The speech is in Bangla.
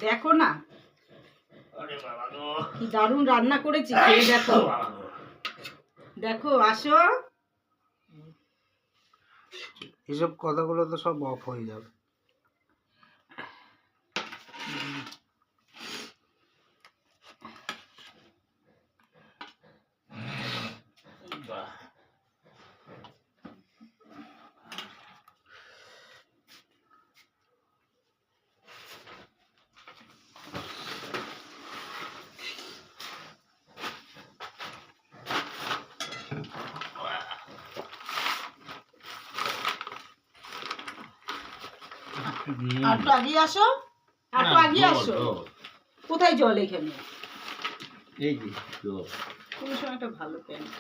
দেখো না কি দারুণ রান্না করেছি, খেয়ে দেখো। দেখো, আসো। এসব কথাগুলো তো সব অফ হয়ে যাবে। একটু আগিয়ে আসো, একটু আগিয়ে আসো। কোথায় জল? এখানে এই যে জল। কোনো সময় একটা ভালো প্যান্ট।